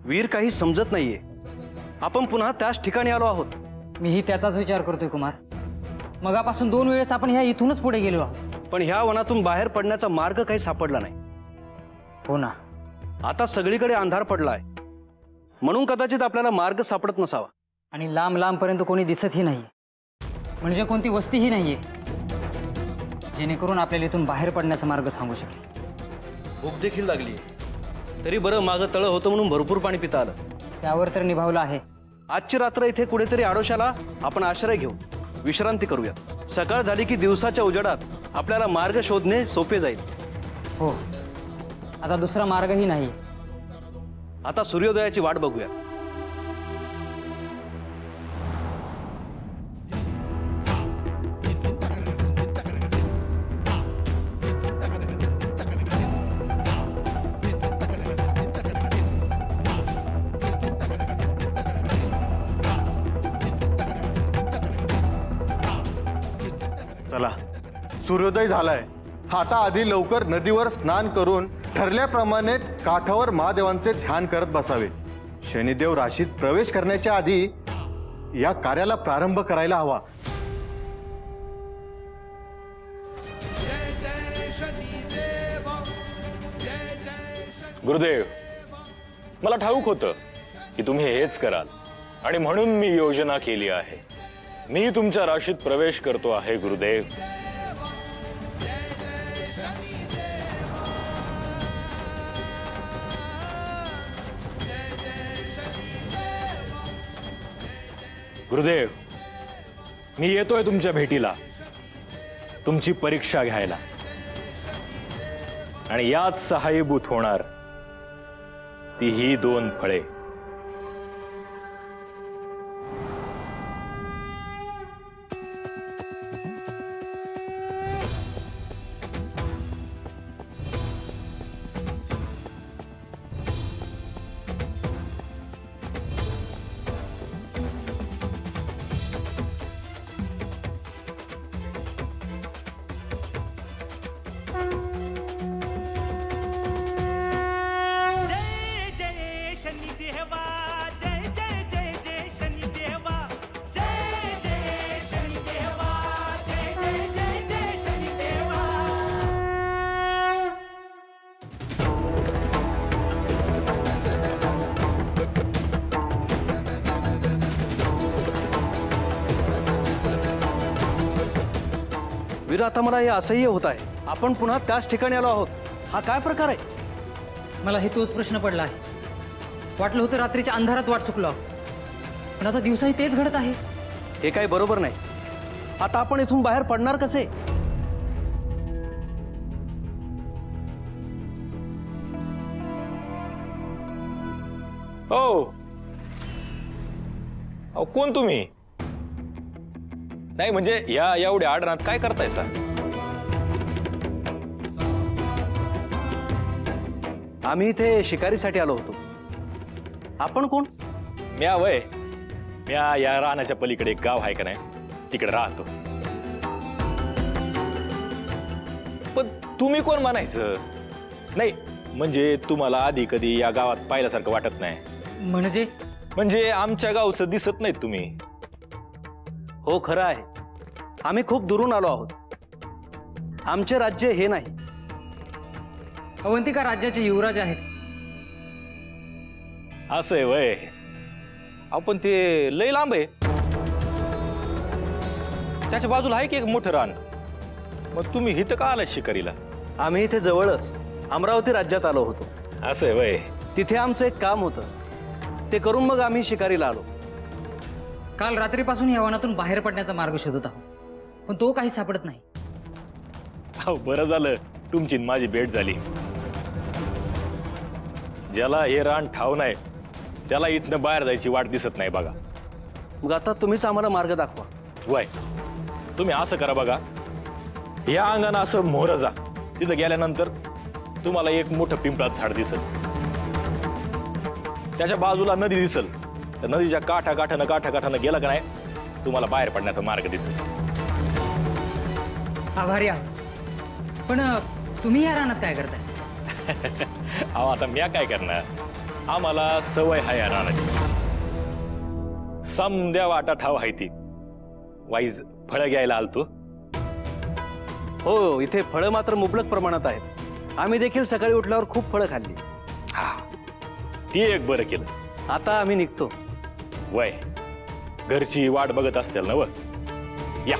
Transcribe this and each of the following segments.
वीर काही समजत नाहीये। आपण पुन्हा त्याच ठिकाणी आलो आहोत। मीही त्याचाच विचार करतोय कुमार। मगापासून 2 वेळेस आपण ह्या इथूनच पुढे गेलो आहोत, पण ह्या वनातून बाहेर पडण्याचा मार्ग काही सापडला नाही। हो ना। आता सगळीकडे अंधार पडलाय, म्हणून कदाचित आपल्याला मार्ग सापडत नसावा। आणि लांब लांब पर्यंत कोणी दिसतही नाहीये, म्हणजे कोणती वस्तीही नाहीये जेणेकरून आपल्याला इथून बाहेर पडण्याचा मार्ग सांगू शकेल। भूक देखील लागली, तरी बरं मागं तळ होतं म्हणून भरपूर पाणी पिता आलं। त्यावर तर निभावलं आहे। आजची रात्र इथे कुठेतरी आडोशाला आपण आश्रय घेऊ, विश्रांती करूया। सकाळ झाली की दिवसाच्या उजेडात आपल्याला मार्ग शोधणे सोपे जाईल। हो, आता दुसरा मार्गही नाही। आता सूर्योदयाची वाट बघूया। चला, सूर्योदय झालाय। आता आधी लवकर नदीवर स्नान करून ठरल्याप्रमाणे काठावर महादेवांचे ध्यान करत बसावे। शनिदेव राशीत प्रवेश करण्याच्या आधी या कार्याला प्रारंभ करायला हवा। गुरुदेव, मला ठाऊक होतं की तुम्ही हेच कराल आणि म्हणून मी योजना केली आहे। मी तुमच्या राशीत प्रवेश करतो आहे गुरुदेव। गुरुदेव, मी येतोय तुमच्या भेटीला, तुमची परीक्षा घ्यायला, आणि यात सहाय्यभूत होणार ती ही 2 फळे। वीर, आता मला हे असह्य होत आहे। आपण पुन्हा त्याच ठिकाणी आलो आहोत। हा काय प्रकार आहे? मला हे तोच प्रश्न पडला आहे। वाटलं होतं रात्रीच्या अंधारात वाट चुकलो, पण आता दिवसाही तेच घडत आहे। हे काही बरोबर नाही। आता आपण इथून बाहेर पडणार कसे? हो, अहो कोण तुम्ही? नाही म्हणजे या एवढ्या आडरात काय करताय सा? आम्ही इथे शिकारीसाठी आलो होतो। आपण कोण? म्या वय म्या या रानाच्या पलीकडे एक गाव आहे का नाही, तिकडे राहतो। पण तुम्ही कोण म्हणायचं? नाही म्हणजे तुम्हाला आधी कधी या गावात पाहिल्यासारखं वाटत नाही? म्हणजे आमच्या गावचं दिसत नाहीत तुम्ही? हो, खरं आहे। आम्ही खूप दुरून आलो आहोत। आमचे राज्य हे नाही। अवंतिका राज्याचे युवराज आहेत। असं आहे वय? आपण ते लय लांब आहे, त्याच्या बाजूला आहे की एक मोठं रान। मग तुम्ही इथं का आलात शिकारीला? आम्ही इथे जवळच अमरावती राज्यात आलो होतो। असं आहे वय? तिथे आमचं एक काम होतं, ते करून मग आम्ही शिकारीला आलो। काल रात्रीपासून या वनातून बाहेर पडण्याचा मार्ग शोधत आहोत, पण तो काही सापडत नाही। अहो बरं झालं तुमची माझी भेट झाली। ज्याला हे रान ठाव नाही त्याला इथनं बाहेर जायची वाट दिसत नाही बघा। मग आता तुम्हीच आम्हाला मार्ग दाखवा। वय तुम्ही असं करा बघा, या अंगानं असं मोहर जा, तिथं गेल्यानंतर तुम्हाला एक मोठं पिंपळाचं झाड दिसेल, त्याच्या बाजूला नदी दिसेल, त्या नदीच्या काठाकाठानं गेला का नाही तुम्हाला बाहेर पडण्याचा मार्ग दिसेल। आभारी आहे, पण तुम्ही या रानात काय करताय? अहो आता म्या काय करणार, आम्हाला सवय हाय या रानाची. समद्या वाटा ठाव हाय ती. वाईज फळं घ्यायला आलतो. हो, इथे फळं मात्र मुबलक प्रमाणात आहेत. आम्ही देखील सकाळी उठल्यावर खूप फळं खाल्ली. ती एक बरं केलं. आता आम्ही निघतो. वय घरची वाट बघत असतील ना व. या.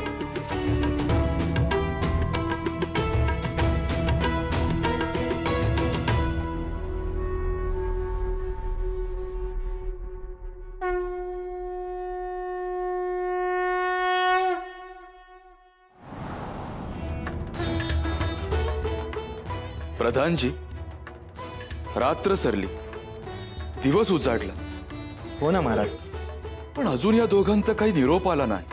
प्रधानजी, रात्र सरली, दिवस उजाडला. हो ना महाराज. पण अजून या दोघांचा काही निरोप आला नाही.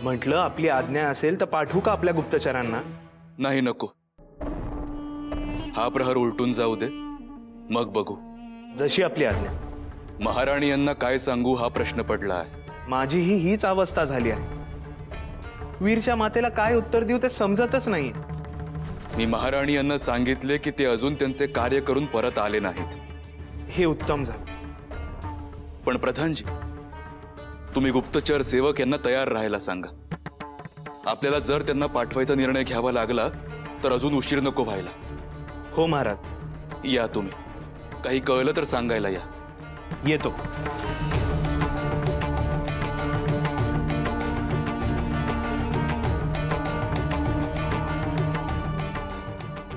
म्हटलं आपली आज्ञा असेल तर पाठवू का आपल्या गुप्तचरांना? नाही, नको. हा प्रहर उलटून जाऊ दे, मग बघू. जशी आपली आज्ञा. महाराणी यांना काय सांगू हा प्रश्न पडला आहे. माझीही हीच अवस्था झाली आहे. वीरच्या मातेला काय उत्तर देऊ ते समजतच नाही. मी महाराणी यांना सांगितले की ते अजून त्यांचे कार्य करून परत आले नाहीत. हे उत्तम झालं. पण प्रधानजी, तुम्ही गुप्तचर सेवक यांना तयार राहायला सांगा. आपल्याला जर त्यांना पाठवायचा निर्णय घ्यावा लागला तर अजून उशीर नको व्हायला. हो महाराज. या तुम्ही. काही कळलं तर सांगायला या. येतो.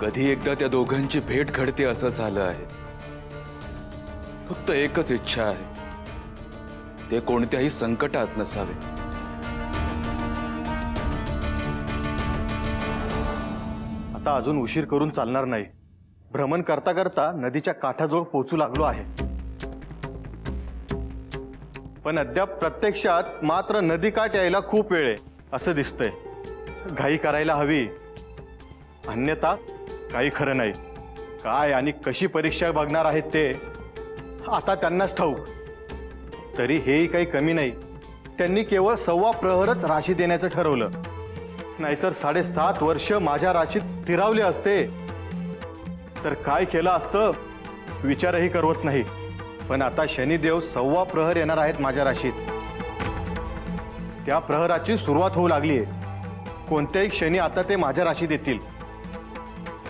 कधी एकदा त्या दोघांची भेट घडते असं झालं आहे. फक्त एकच इच्छा आहे, ते कोणत्याही संकटात नसावे. आता अजून उशीर करून चालणार नाही. भ्रमण करता करता नदीच्या काठाजवळ पोहोचू लागलो आहे. पण अद्याप प्रत्यक्षात मात्र नदीकाठ यायला खूप वेळ आहे असं दिसतंय. घाई करायला हवी, अन्यथा काही खरं नाही. काय आणि कशी परीक्षा बघणार आहेत ते आता त्यांनाच ठाऊक. तरी हेही काही कमी नाही. त्यांनी केवळ 1.25 प्रहरच राशी देण्याचं ठरवलं. नाहीतर 7.5 वर्ष माझ्या राशीत स्थिरावले असते तर काय केलं असतं विचारही करवत नाही. पण आता शनिदेव 1.25 प्रहर येणार आहेत माझ्या राशीत. त्या प्रहराची सुरुवात होऊ लागली आहे. कोणत्याही क्षणी आता ते माझ्या राशीत येतील.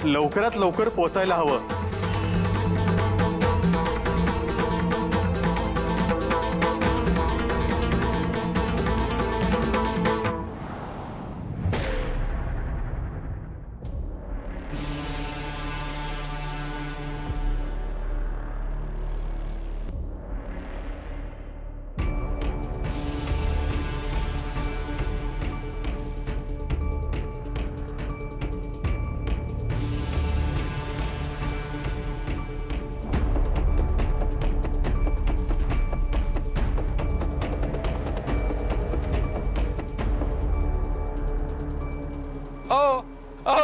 लवकरात लवकर पोचायला हवं.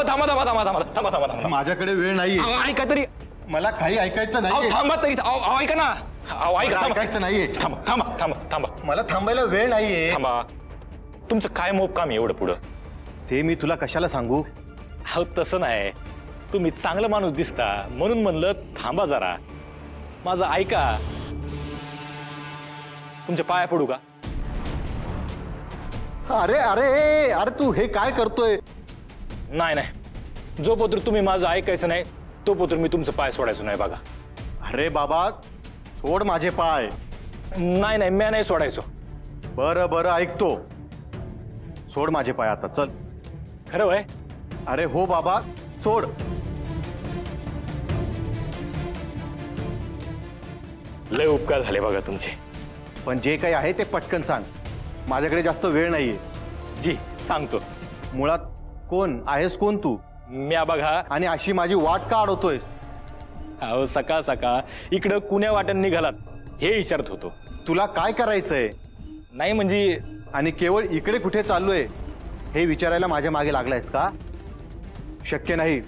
थांबा थांबा थांबा थांबा थांबा थांबा थांबा. माझ्याकडे वेळ नाहीये. ऐका तरी. मला काही ऐकायचं नाही. थांबा तरी. ऐका ना. ऐका. ऐकायचं नाहीये. थांबा थांबा थांबा थांबा मला थांबायला वेळ नाहीये. थांबा. तुमचं काय मोप काम एवढं पुढं? ते मी तुला कशाला सांगू? हो, तसं नाही. तुम्ही चांगलं माणूस दिसता म्हणून म्हणलं थांबा जरा. माझं ऐका. तुमच्या पाया पडू का? अरे अरे अरे तू हे काय करतोय? नाही नाही. जो पोत्र तुम्ही माझं ऐकायचं नाही तो पोत्र मी तुमचं पाय सोडायचं नाही बघा. अरे बाबा सोड माझे पाय. नाही नाही, मी नाही सोडायचो. बरं बरं ऐकतो. सोड माझे पाय आता. चल. खरं वय? अरे हो बाबा सोड. लय उपकार झाले बघा तुमचे. पण जे काही आहे ते पटकन सांग. माझ्याकडे जास्त वेळ नाहीये. जी सांगतो. मुळात कोण आहेस? कोण तू? म्या बघा. आणि अशी माझी वाट का अडवतोयस? अहो सकाळ सकाळ इकडं कुण्या वाटण निघालात हे विचारत होतो. तुला काय करायचंय? नाही म्हणजे. आणि केवळ इकडे कुठे चाललोय हे विचारायला माझ्या मागे लागलायस का? शक्य नाही.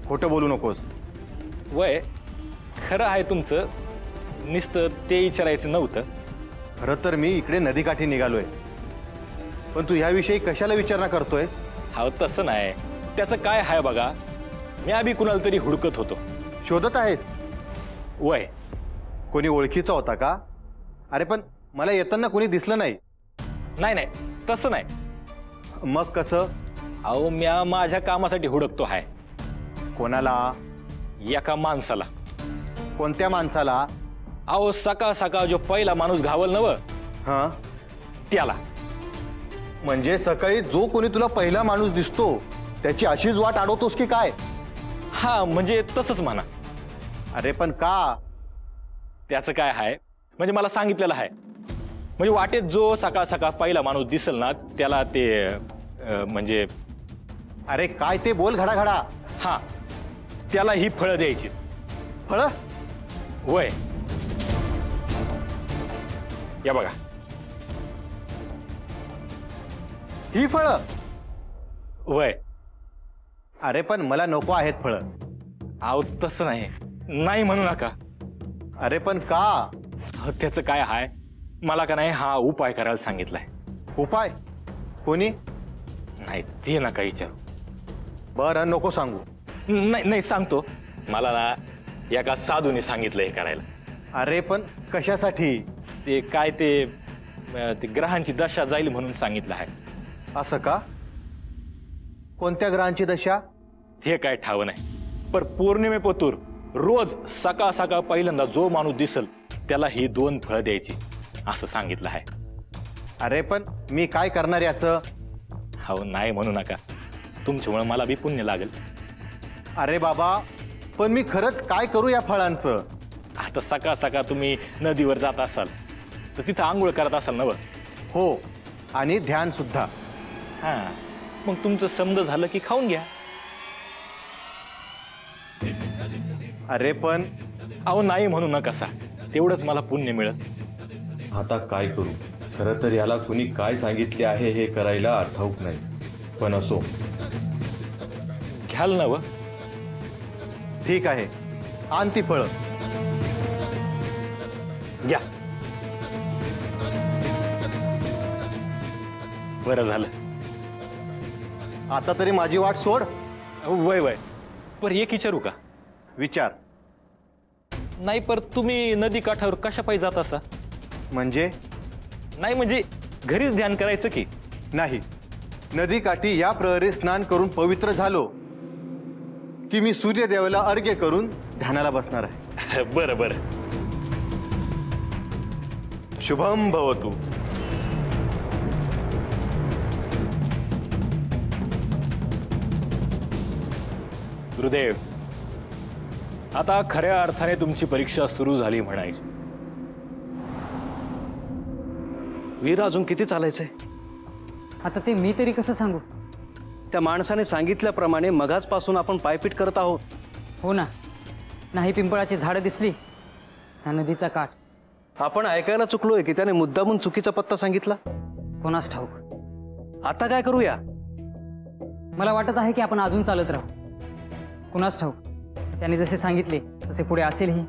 खोटं बोलू नकोस. वय खरं आहे तुमचं. नुसतं ते विचारायचं नव्हतं. खरं तर मी इकडे नदीकाठी निघालोय. पण तू ह्याविषयी कशाला विचारणा करतोयस? हा तसं नाही. त्याचं काय आहे बघा. मी आधी कुणाला तरी हुडकत होतो. शोधत आहेस? वय कोणी ओळखीचा होता का? अरे पण मला येताना कोणी दिसलं नाही. नाही नाही, तसं नाही. मग कसं? अहो म्या माझ्या कामासाठी हुडकतो आहे. कोणाला? एका माणसाला. कोणत्या माणसाला? अहो सकाळ सकाळ जो पहिला माणूस घावल नव हा, त्याला. म्हणजे सकाळी जो कोणी तुला पहिला माणूस दिसतो त्याची अशीच वाट अडवतोस की काय? हा म्हणजे तसंच म्हणा. अरे पण का? त्याचं काय आहे म्हणजे मला सांगितलेलं आहे. म्हणजे वाटेत जो सकाळ सकाळ पहिला माणूस दिसल ना त्याला ते म्हणजे अरे काय ते बोल घडाघडा. हा त्याला ही फळं द्यायची. फळ? वय या बघा. ही फळ? वय. अरे पण मला नको आहेत फळ. अहो तसं नाही, नाही म्हणू नका. अरे पण का? अहो, त्याचं काय आहे मला का नाही हा उपाय करायला सांगितलाय. उपाय? कोणी? नाही ते नका विचारू. बरं नको सांगू. नाही नाही सांगतो. मला ना एका साधूने सांगितलं हे करायला. अरे पण कशासाठी? ते काय ते ग्रहांची दशा जाईल म्हणून सांगितलं आहे. असं का? कोणत्या ग्रहांची दशा? ते काय ठाव नाही. पर पौर्णिमेपोतूर रोज सकाळ सकाळ पहिल्यांदा जो माणूस दिसल त्याला ही 2 फळं द्यायची असं सांगितलं आहे. अरे पण मी काय करणार याचं? हो नाही म्हणू नका, तुमच्यामुळे मला बी पुण्य लागेल. अरे बाबा पण मी खरंच काय करू या फळांचं? आता सकाळ सकाळ तुम्ही नदीवर जात असाल तर तिथं आंघोळ करत असाल ना? हो, आणि ध्यान सुद्धा. हा मग तुमचं समज झालं की खाऊन घ्या. अरे पण अहो नाही म्हणू नका सा, तेवढंच मला पुण्य मिळत. आता काय करू? खरं तर याला कुणी काय सांगितले आहे हे करायला ठाऊक नाही. पण असो, घ्याल ना? व ठीक आहे, आण ती फळं. घ्या. बरं झालं. आता तरी माझी वाट सोड. वय वय. पर एक विचारू का? विचार. नाही पर तुम्ही नदी काठावर कशा पायी जात असा? म्हणजे? नाही म्हणजे घरीच ध्यान करायचं की? नाही, नदीकाठी या प्रहरी स्नान करून पवित्र झालो की मी सूर्यदेवाला अर्घ्य करून ध्यानाला बसणार आहे. बरं बरं. शुभम भवतु. गुरुदेव, आता खऱ्या अर्थाने तुमची परीक्षा सुरू झाली म्हणायची. वीर अजून किती चालायचंय? आता ते मी तरी कसं सांगू? त्या माणसाने सांगितल्याप्रमाणे मगाचपासून आपण पायपीट करत आहोत. हो ना, नाही पिंपळाची झाडं दिसली ना नदीचा काठ. आपण ऐकायला चुकलोय की त्याने मुद्दामून चुकीचा पत्ता सांगितला. कोणास ठाऊक. आता काय करूया? मला वाटत आहे की आपण अजून चालत राहू. कुणास ठाऊक, त्याने जसे सांगितले तसे पुढे असेलही.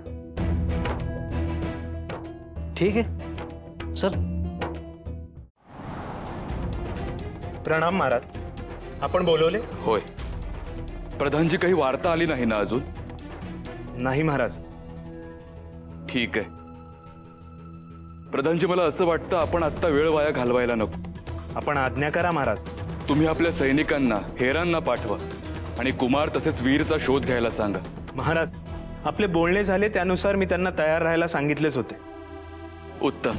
ठीक आहे, चल. प्रणाम महाराज. आपण बोलवले? होय. प्रधानजी काही वार्ता आली नाही ना अजून? नाही महाराज. ठीक आहे. प्रधानजी मला असं वाटतं आपण आत्ता वेळ वाया घालवायला नको. आपण आज्ञा करा महाराज. तुम्ही आपल्या सैनिकांना हेरांना पाठवा आणि कुमार तसेच वीरचा शोध घ्यायला सांगा. महाराज, आपले बोलणे झाले त्यानुसार मी त्यांना तयार राहायला सांगितलेच होते. उत्तम.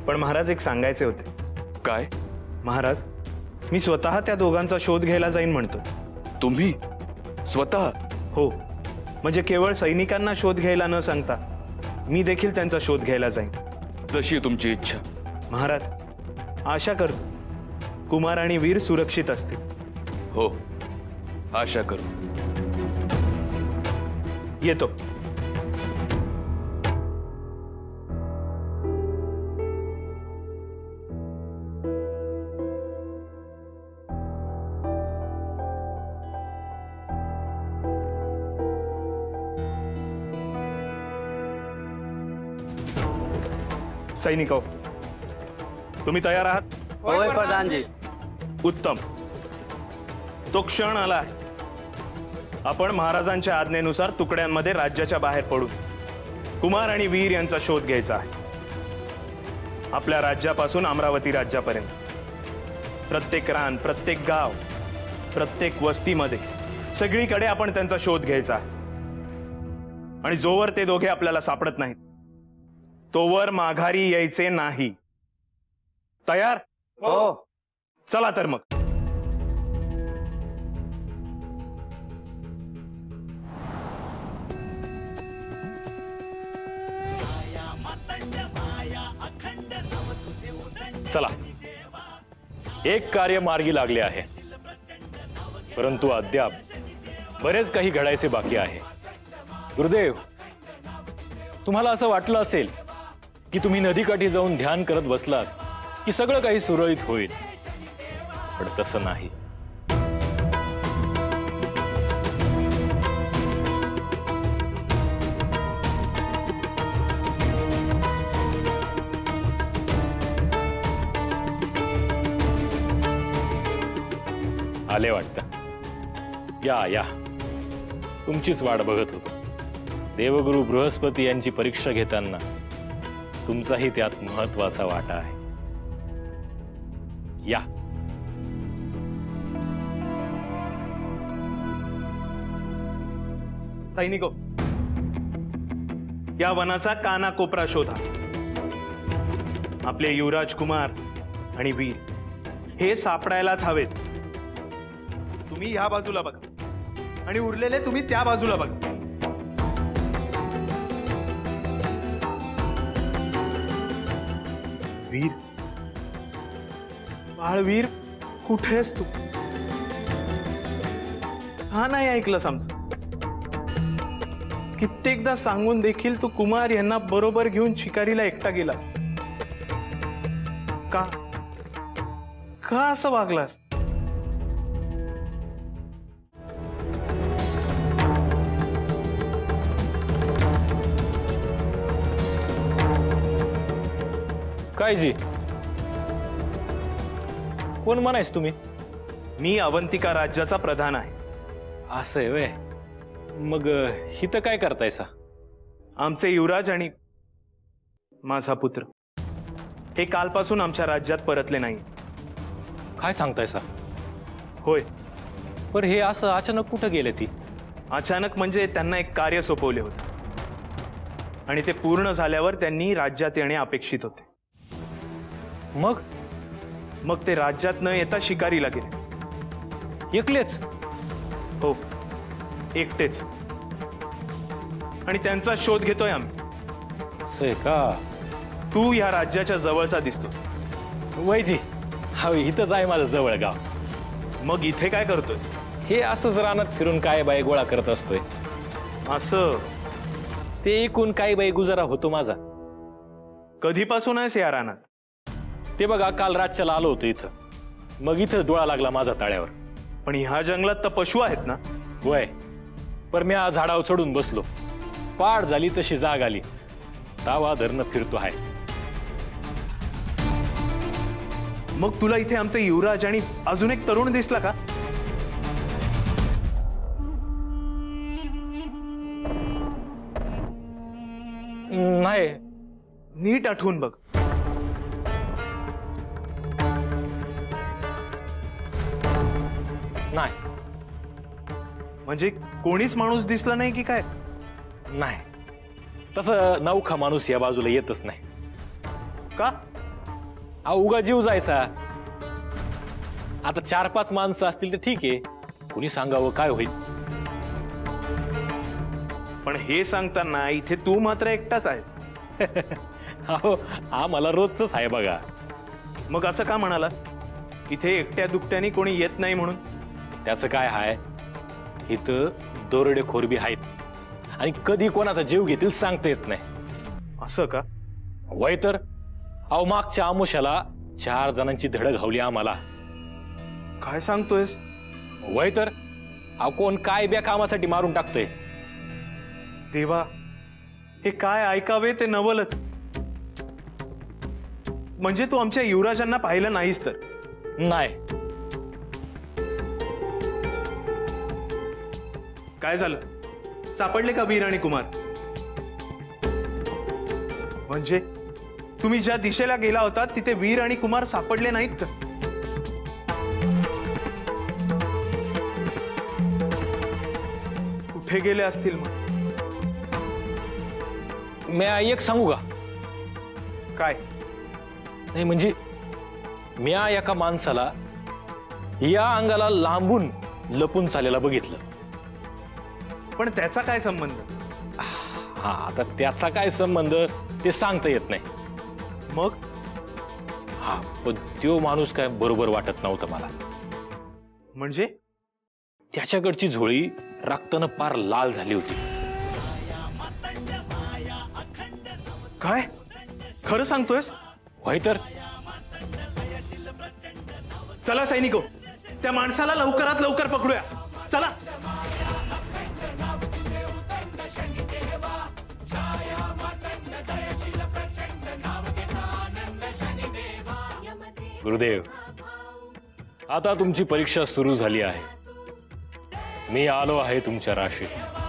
पण महाराज एक सांगायचे होते. काय? महाराज, मी स्वतः त्या दोघांचा शोध घ्यायला जाईन म्हणतो. तुम्ही स्वतः? हो, म्हणजे केवळ सैनिकांना शोध घ्यायला न सांगता मी देखील त्यांचा शोध घ्यायला जाईन. जशी तुमची इच्छा. महाराज, आशा करतो कुमार आणि वीर सुरक्षित असतील. हो, आशा करू. येतो. सैनिको, तुम्ही तयार आहात? होय प्रधानजी. उत्तम. तो क्षण आला आहे. आपण महाराजांच्या आज्ञेनुसार तुकड्यांमध्ये राज्याच्या बाहेर पडू. कुमार आणि वीर यांचा शोध घ्यायचा आहे. आपल्या राज्यापासून अमरावती राज्यापर्यंत प्रत्येक रान, प्रत्येक गाव, प्रत्येक वस्तीमध्ये सगळीकडे आपण त्यांचा शोध घ्यायचा आहे. आणि जोवर ते दोघे आपल्याला सापडत नाहीत तोवर माघारी यायचे नाही. तयार? हो. चला तर मग. चला, एक कार्य मार्गी लागले आहे, परंतु अद्याप बरेच काही घडायचे बाकी आहे. गुरुदेव, तुम्हाला असं वाटलं असेल की तुम्ही नदीकाठी जाऊन ध्यान करत बसलात की सगळं काही सुरळीत होईल, पण तसं नाही. आले वाटतं. या या, तुमचीच वाट बघत होतो. देवगुरु बृहस्पती यांची परीक्षा घेताना तुमचाही त्यात महत्वाचा वाटा आहे. या. सैनिको, या वनाचा कानाकोपरा शोधा. आपले युवराज कुमार आणि वीर हे सापडायलाच हवेत. तुम्ही ह्या बाजूला बघा आणि उरलेले तुम्ही त्या बाजूला बघा. वीर, बाळवीर, कुठेस तू? हा नाही ऐकलंस आमचं? कित्येकदा सांगून देखील तू कुमार यांना बरोबर घेऊन शिकारीला एकटा गेलास. का का असं वागलास? काय जी, कोण म्हणायस तुम्ही? मी अवंतिका राज्याचा प्रधान आहे. असं आहे वे. मग हिथं काय करतायसा? आमचे युवराज आणि माझा पुत्र हे कालपासून आमच्या राज्यात परतले नाही. काय सांगतायसा? होय. पर हे असं अचानक कुठं गेले ती? अचानक म्हणजे त्यांना एक कार्य सोपवले होते आणि ते पूर्ण झाल्यावर त्यांनी राज्यात येणे अपेक्षित होते. मग ते राज्यात न येता शिकारीला गेले. एकलेच? हो, एकटेच. आणि त्यांचा शोध घेतोय आम्ही. असं आहे का? तू या राज्याच्या जवळचा दिसतो. वैजी, हा इथंच आहे माझं जवळ गाव. मग इथे काय करतोय? हे असंच रानात फिरून काय बाई गोळा करत असतोय. असं? ते एकूण काय बाई गुजारा होतो माझा. कधीपासून आहेस या रानात? ते बघा, काल रातच्याला आलो होतो इथं. मग इथं डोळा लागला माझा ताळ्यावर. पण ह्या जंगलात तर पशु आहेत ना? वय, पर मी आज झाडावर चढून बसलो. पाड झाली तशी जाग आली. तावा धरणं फिरतो आहे. मग तुला इथे आमचे युवराज आणि अजून एक तरुण दिसला का? नाही. नीट आठवून बघ. नाही. म्हणजे कोणीच माणूस दिसला नाही की काय? नाही, तसं नौखा माणूस या बाजूला येतच नाही. का? उगा जीव जायचा. आता 4-5 माणसं असतील तर ठीक आहे, कुणी सांगावं काय होईल. पण हे सांगताना इथे तू मात्र एकटाच आहेस. हो, हा मला रोजच आहे बघा. मग असं का म्हणालास? इथे एकट्या दुकट्याने कोणी येत नाही म्हणून? त्याचं काय आहे, इथं दोरडे खोरबी आहेत आणि कधी कोणाचा जीव घेतील सांगता येत नाही. असं का? वय तर. मागच्या आमुष्याला 4 जणांची धडक घावली आम्हाला. काय सांगतोयस? वय तर. कोण काय बेकामासाठी मारून टाकतोय. देवा, हे काय ऐकावे ते नवलच. म्हणजे तू आमच्या युवराजांना पाहिलं नाहीस तर? नाही. काय झालं? सापडले का वीर आणि कुमार? म्हणजे तुम्ही ज्या दिशेला गेला होता तिथे वीर आणि कुमार सापडले नाहीत का? कुठे गेले असतील मग? मी एक सांगू का? काय? नाही म्हणजे मी एका माणसाला या अंगाला लांबून लपून चालेला बघितलं. पण त्याचा काय संबंध? हा, आता त्याचा काय संबंध ते सांगता येत नाही. मग हा, पण तो माणूस काय बरोबर वाटत नव्हता मला. म्हणजे त्याच्याकडची झोळी रक्तानं पार लाल झाली होती. काय खरं सांगतोयस? होय तर. चला सैनिको, त्या माणसाला लवकरात लवकर पकडूया. चला. गुरुदेव, आता तुमची परीक्षा सुरू झाली आहे. मी आलो आहे तुमच्या राशीत.